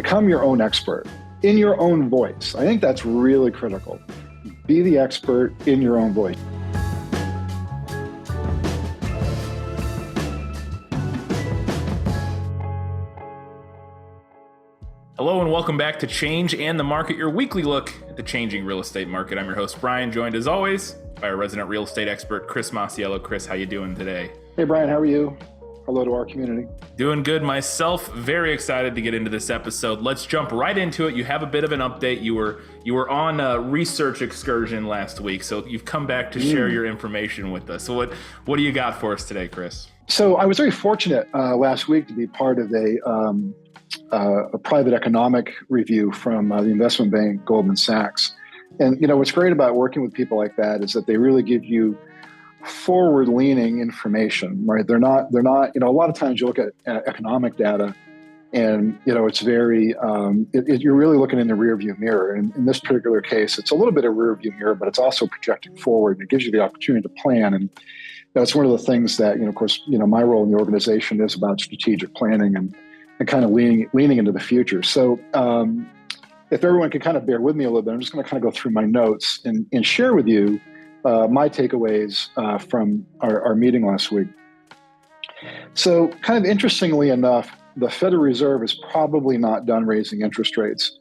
Become your own expert in your own voice. I think that's really critical. Be the expert in your own voice. Hello and welcome back to Change and the Market, your weekly look at the changing real estate market. I'm your host, Brian, joined as always by our resident real estate expert, Chris Masiello. Chris, how you doing today? Hey, Brian, how are you? Hello to our community. Doing good myself. Very excited to get into this episode. Let's jump right into it. You have a bit of an update. You were on a research excursion last week, so you've come back to share your information with us. So what do you got for us today, Chris? So I was very fortunate last week to be part of a private economic review from the investment bank Goldman Sachs. And what's great about working with people like that is that they really give you forward-leaning information, right? They're not. A lot of times you look at economic data, and it's very. You're really looking in the rearview mirror. And in this particular case, it's a little bit of rearview mirror, but it's also projecting forward. And it gives you the opportunity to plan. And it's one of the things that, of course, my role in the organization is about strategic planning and kind of leaning into the future. So if everyone can kind of bear with me a little bit, I'm just going to kind of go through my notes and share with you my takeaways from our meeting last week. So kind of interestingly enough, the Federal Reserve is probably not done raising interest rates.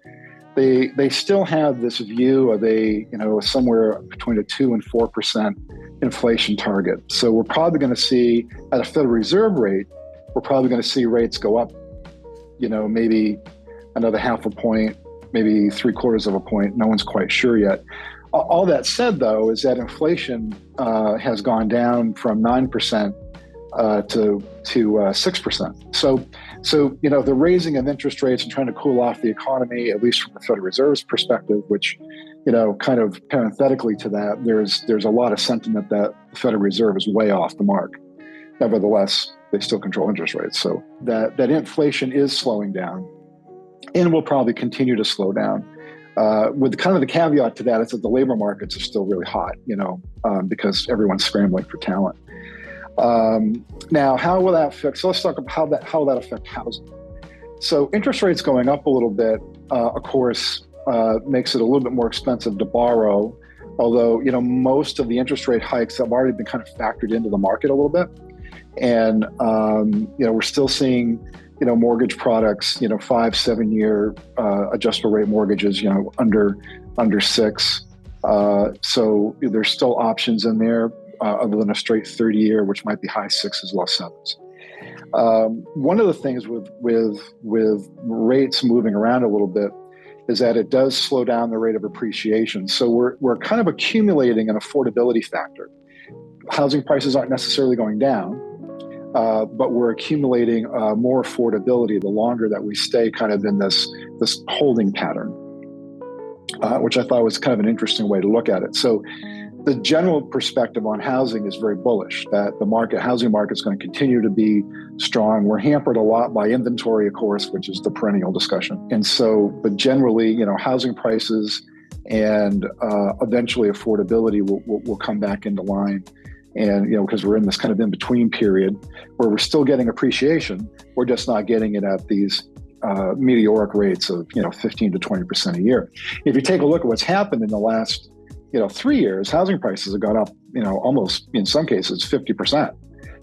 They still have this view of somewhere between a 2 and 4% inflation target. So we're probably going to see at a Federal Reserve rate, we're probably going to see rates go up, maybe another half a point, maybe 3/4 of a point. No one's quite sure yet. All that said, though, is that inflation has gone down from 9% to 6%. So the raising of interest rates and trying to cool off the economy, at least from the Federal Reserve's perspective, which kind of parenthetically to that, there's a lot of sentiment that the Federal Reserve is way off the mark. Nevertheless, they still control interest rates. So that inflation is slowing down and will probably continue to slow down. With kind of the caveat to that is that the labor markets are still really hot, because everyone's scrambling for talent. Now, how will that affect? So let's talk about how that affect housing. So interest rates going up a little bit, of course, makes it a little bit more expensive to borrow. Although, most of the interest rate hikes have already been kind of factored into the market a little bit. And, we're still seeing, mortgage products, 5-7 year adjustable rate mortgages, under 6. So there's still options in there other than a straight 30-year, which might be high 6s, low 7s. One of the things with rates moving around a little bit is that it does slow down the rate of appreciation. So we're kind of accumulating an affordability factor. Housing prices aren't necessarily going down, but we're accumulating more affordability the longer that we stay kind of in this holding pattern, which I thought was kind of an interesting way to look at it. So the general perspective on housing is very bullish, that the housing market is going to continue to be strong. We're hampered a lot by inventory, of course, which is the perennial discussion. And so, but generally, housing prices and eventually affordability will come back into line. And, because we're in this kind of in-between period where we're still getting appreciation, we're just not getting it at these meteoric rates of, 15 to 20% a year. If you take a look at what's happened in the last, 3 years, housing prices have gone up, almost in some cases 50%.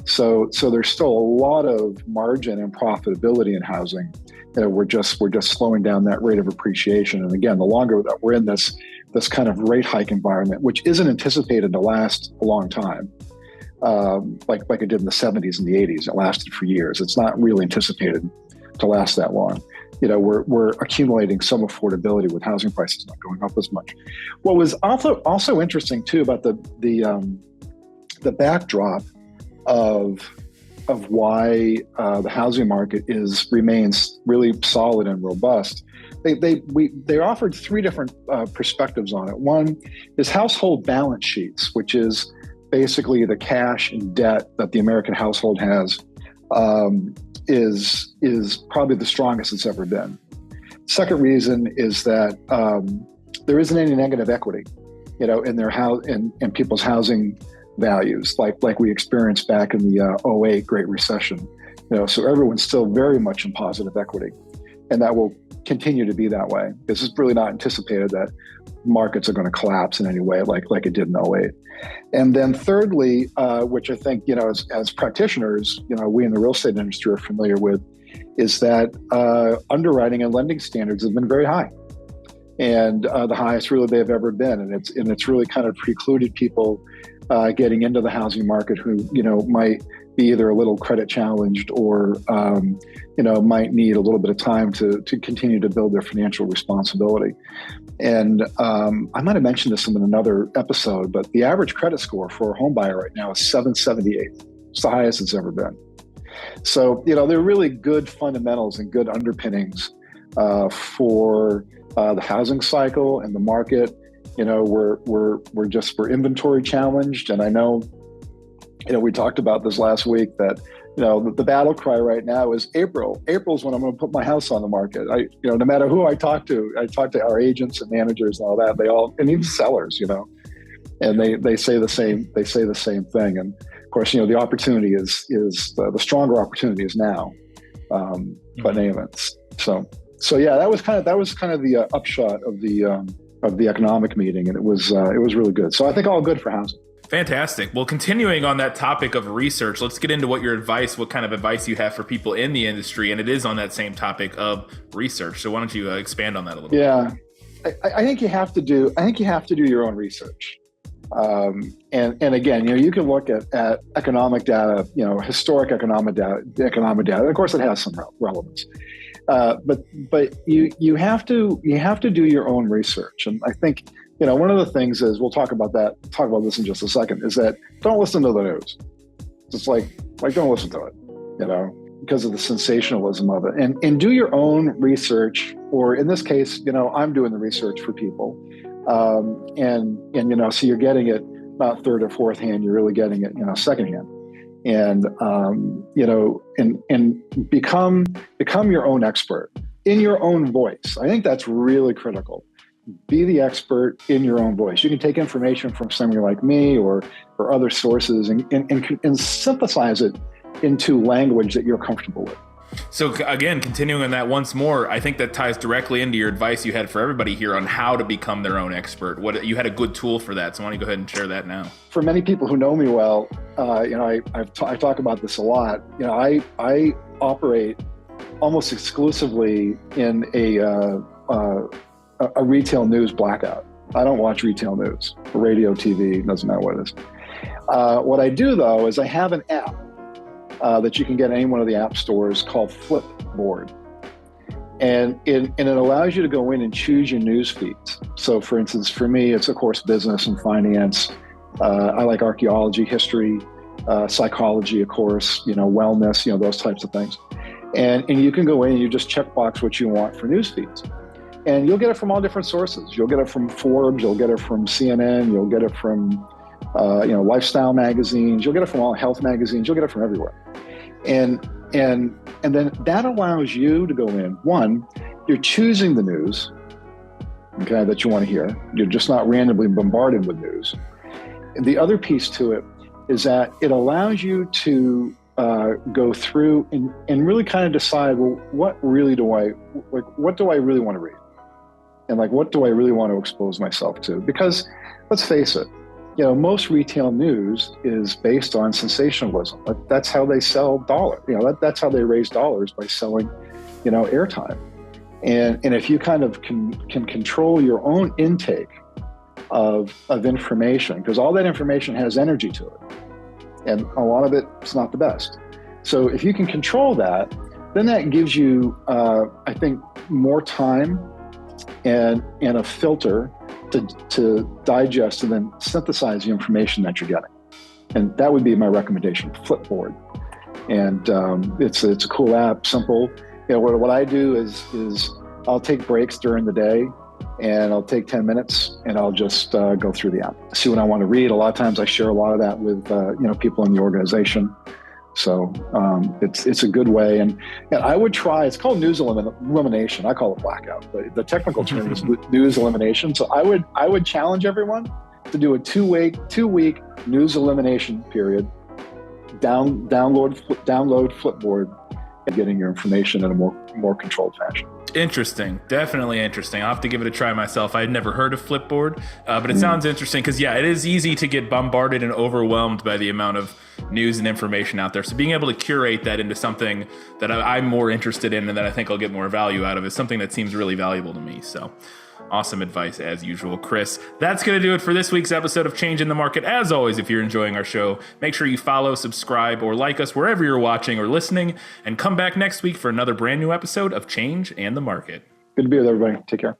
So there's still a lot of margin and profitability in housing. We're just slowing down that rate of appreciation. And again, the longer that we're in this kind of rate hike environment, which isn't anticipated to last a long time, like it did in the 70s and the 80s, it lasted for years. It's not really anticipated to last that long. We're accumulating some affordability with housing prices not going up as much. What was also interesting too about the backdrop of why the housing market remains really solid and robust. They offered 3 different perspectives on it. One is household balance sheets, which is basically the cash and debt that the American household has, is probably the strongest it's ever been. Second reason is that there isn't any negative equity, in their in people's housing values, like we experienced back in the 2008 Great Recession. So everyone's still very much in positive equity, and that will continue to be that way, because it's really not anticipated that markets are going to collapse in any way like it did in '08. And then thirdly, which I think, as practitioners, we in the real estate industry are familiar with, is that underwriting and lending standards have been very high, and the highest really they've ever been. And it's really kind of precluded people getting into the housing market who, might be either a little credit challenged or, might need a little bit of time to continue to build their financial responsibility. And I might have mentioned this in another episode, but the average credit score for a home buyer right now is 778. It's the highest it's ever been. So, there are really good fundamentals and good underpinnings for the housing cycle and the market. We're inventory challenged. And I know, we talked about this last week that, the battle cry right now is April. April's when I'm going to put my house on the market. No matter who I talk to our agents and managers and all that, and even sellers, and they say the same thing. And of course, the opportunity is the stronger opportunity is now, but in any event. So yeah, that was kind of the upshot of the economic meeting, and it was really good. So I think all good for housing. Fantastic. Well, continuing on that topic of research, let's get into what kind of advice you have for people in the industry, and it is on that same topic of research. So why don't you expand on that a little bit? Yeah, I think you have to do your own research. And again, you can look at economic data, historic economic data. Of course, it has some relevance. But you have to do your own research. And I think, one of the things is, we'll talk about this in just a second, is that don't listen to the news. It's like don't listen to it, because of the sensationalism of it, and do your own research. Or in this case, I'm doing the research for people. And so you're getting it not third or fourth hand, you're really getting it, second hand. And, and become your own expert in your own voice. I think that's really critical. Be the expert in your own voice. You can take information from somebody like me or other sources and synthesize it into language that you're comfortable with. So again, continuing on that once more, I think that ties directly into your advice you had for everybody here on how to become their own expert. You had a good tool for that. So why don't you go ahead and share that now? For many people who know me well, I talk about this a lot. I operate almost exclusively in a retail news blackout. I don't watch retail news, radio, TV, doesn't matter what it is. What I do though is I have an app that you can get in any one of the app stores called Flipboard. And it allows you to go in and choose your news feeds. So for instance, for me, it's of course business and finance. I like archaeology, history, psychology, of course, wellness, those types of things. And you can go in and you just checkbox what you want for news feeds. And you'll get it from all different sources. You'll get it from Forbes, you'll get it from CNN, you'll get it from lifestyle magazines, you'll get it from all health magazines, you'll get it from everywhere. And then that allows you to go in. One, you're choosing the news, okay, that you want to hear. You're just not randomly bombarded with news. And the other piece to it is that it allows you to go through and really kind of decide, well, what do I really want to read? And what do I really want to expose myself to? Because let's face it, most retail news is based on sensationalism. That's how they sell dollars. That's how they raise dollars, by selling, airtime. And if you kind of can control your own intake of information, because all that information has energy to it, and a lot of it's not the best. So if you can control that, then that gives you, I think, more time and a filter to digest and then synthesize the information that you're getting. And that would be my recommendation, Flipboard. And it's a cool app, simple. What I do is I'll take breaks during the day, and I'll take 10 minutes and I'll just go through the app, see what I want to read. A lot of times I share a lot of that with people in the organization. So it's a good way. And I would try, it's called news elimination. I call it blackout, but the technical term is news elimination. So I would challenge everyone to do a two-week news elimination period, download Flipboard, and getting your information in a more controlled fashion. Interesting. Definitely interesting. I'll have to give it a try myself. I had never heard of Flipboard, but it sounds interesting because, yeah, it is easy to get bombarded and overwhelmed by the amount of news and information out there. So being able to curate that into something that I'm more interested in and that I think I'll get more value out of is something that seems really valuable to me. So awesome advice as usual, Chris. That's going to do it for this week's episode of Change in the Market. As always, if you're enjoying our show, make sure you follow, subscribe, or like us wherever you're watching or listening, and come back next week for another brand new episode of Change and the Market. Good to be with everybody. Take care.